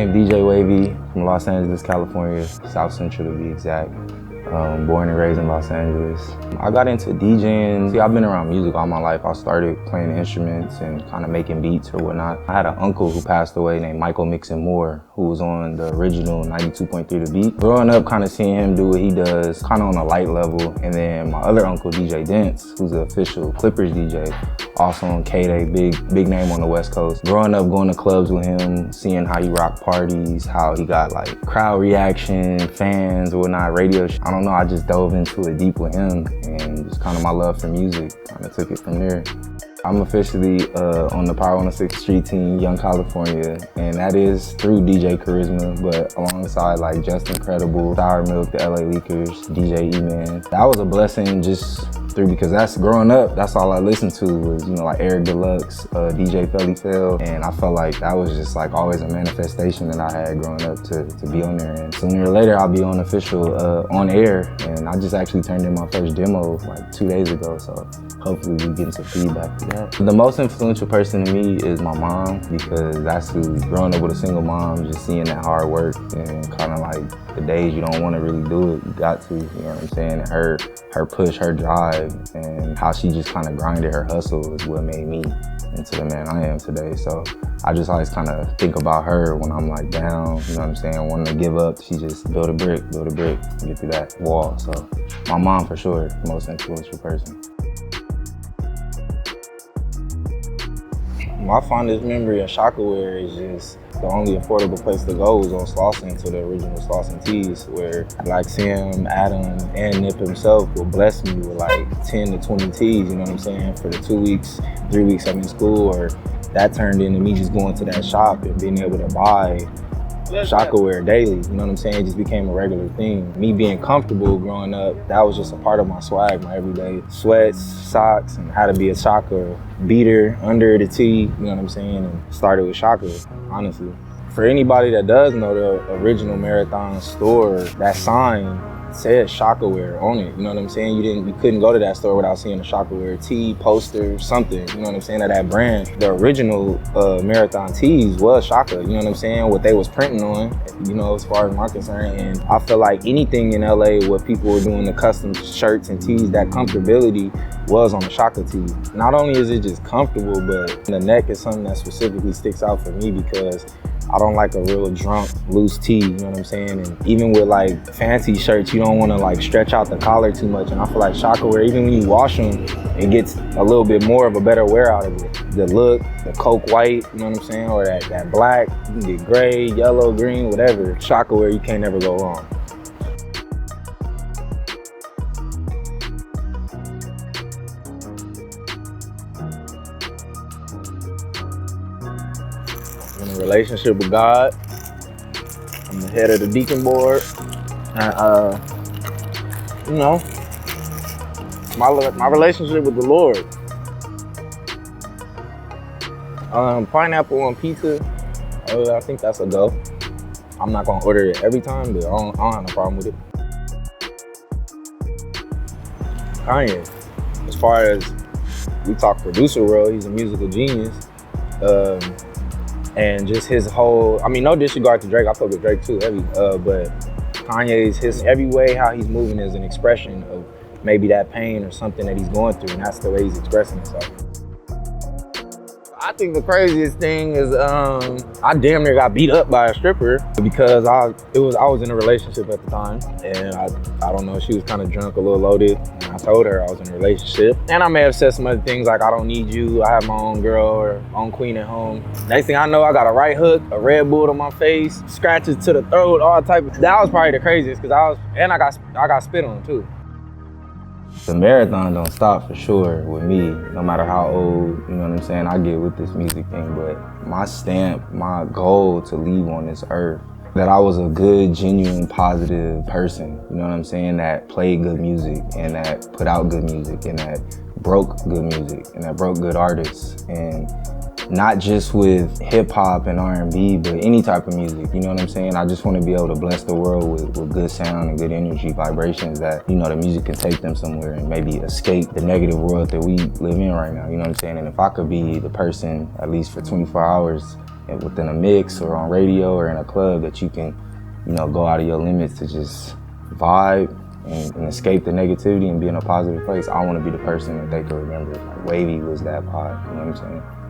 name DJ Wavy from Los Angeles, California, South Central to be exact. Born and raised in Los Angeles. I got into DJing. See, I've been around music all my life. I started playing instruments and kind of making beats or whatnot. I had an uncle who passed away named Michael Mixon Moore, who was on the original 92.3 The Beat. Growing up, kind of seeing him do what he does, kind of on a light level. And then my other uncle, DJ Dents, who's the official Clippers DJ, also on K-Day, big name on the West Coast. Growing up, going to clubs with him, seeing how he rocked parties, how he got like crowd reaction, fans or whatnot, radio. I don't know, I just dove into it deep with him and just kind of my love for music, kind of took it from there. I'm officially on the Power 106 Street team, Young California, and that is through DJ Charisma, but alongside like Just Incredible, Sour Milk, the LA Leakers, DJ E-Man. That was a blessing just through, because that's growing up, that's all I listened to was, you know, like Eric Deluxe, DJ Felly Fell, and I felt like that was just like always a manifestation that I had growing up to be on there. And sooner or later, I'll be on official on air, and I just actually turned in my first demo like 2 days ago, so hopefully we get some feedback to that. The most influential person to me is my mom, because that's who, growing up with a single mom, just seeing that hard work and kind of like the days you don't want to really do it, you got to, you know what I'm saying? And her push, her drive, and how she just kind of grinded her hustle is what made me into the man I am today. So I just always kind of think about her when I'm like down, you know what I'm saying, wanting to give up. She just build a brick, and get through that wall. So my mom for sure, the most influential person. My fondest memory of Shaka wear is just the only affordable place to go was on Slauson, to the original Slauson Tees, where like Sam, Adam, and Nip himself will bless me with like 10 to 20 tees, you know what I'm saying, for the 2 weeks, 3 weeks I'm in school, or that turned into me just going to that shop and being able to buy Shaka wear daily, you know what I'm saying? It just became a regular thing. Me being comfortable growing up, that was just a part of my swag, my everyday sweats, socks, and how to be a Shaka beater under the tee, you know what I'm saying? And started with Shaka, honestly. For anybody that does know the original Marathon store, that sign said Shaka wear on it, you know what I'm saying? You couldn't go to that store without seeing a Shaka wear tee, poster, something, you know what I'm saying, of that brand. The original Marathon tees was Shaka, you know what I'm saying? What they was printing on, you know, as far as my concern. And I feel like anything in LA where people were doing the custom shirts and tees, that comfortability was on the Shaka tee. Not only is it just comfortable, but the neck is something that specifically sticks out for me because I don't like a real drunk, loose tee, you know what I'm saying? And even with like fancy shirts, you don't want to like stretch out the collar too much. And I feel like Shaka wear, even when you wash them, it gets a little bit more of a better wear out of it. The look, the coke white, you know what I'm saying? Or that black, you can get gray, yellow, green, whatever. Shaka wear, you can't never go wrong. I'm in a relationship with God. I'm the head of the deacon board. And, you know, my relationship with the Lord. Pineapple on pizza, I think that's a go. I'm not gonna order it every time, but I don't have no problem with it. Kanye, as far as we talk producer world, he's a musical genius. And just his whole, I mean, no disregard to Drake, I fuck with Drake too, heavy, but Kanye's, his every way how he's moving is an expression of maybe that pain or something that he's going through, and that's the way he's expressing himself. I think the craziest thing is I damn near got beat up by a stripper because I was in a relationship at the time, and I don't know, she was kind of drunk, a little loaded, and I told her I was in a relationship. And I may have said some other things like, I don't need you, I have my own girl or own queen at home. Next thing I know, I got a right hook, a Red Bull on my face, scratches to the throat, all type of, that was probably the craziest because I got spit on too. The marathon don't stop for sure with me, no matter how old, you know what I'm saying, I get with this music thing, but my stamp, my goal to leave on this earth, that I was a good, genuine, positive person, you know what I'm saying, that played good music and that put out good music and that broke good music and that broke good artists. And not just with hip hop and R&B, but any type of music, you know what I'm saying? I just want to be able to bless the world with good sound and good energy, vibrations that, you know, the music can take them somewhere and maybe escape the negative world that we live in right now, you know what I'm saying? And if I could be the person, at least for 24 hours, within a mix or on radio or in a club that you can, you know, go out of your limits to just vibe and escape the negativity and be in a positive place. I want to be the person that they can remember. Like Wavy was that pod, you know what I'm saying?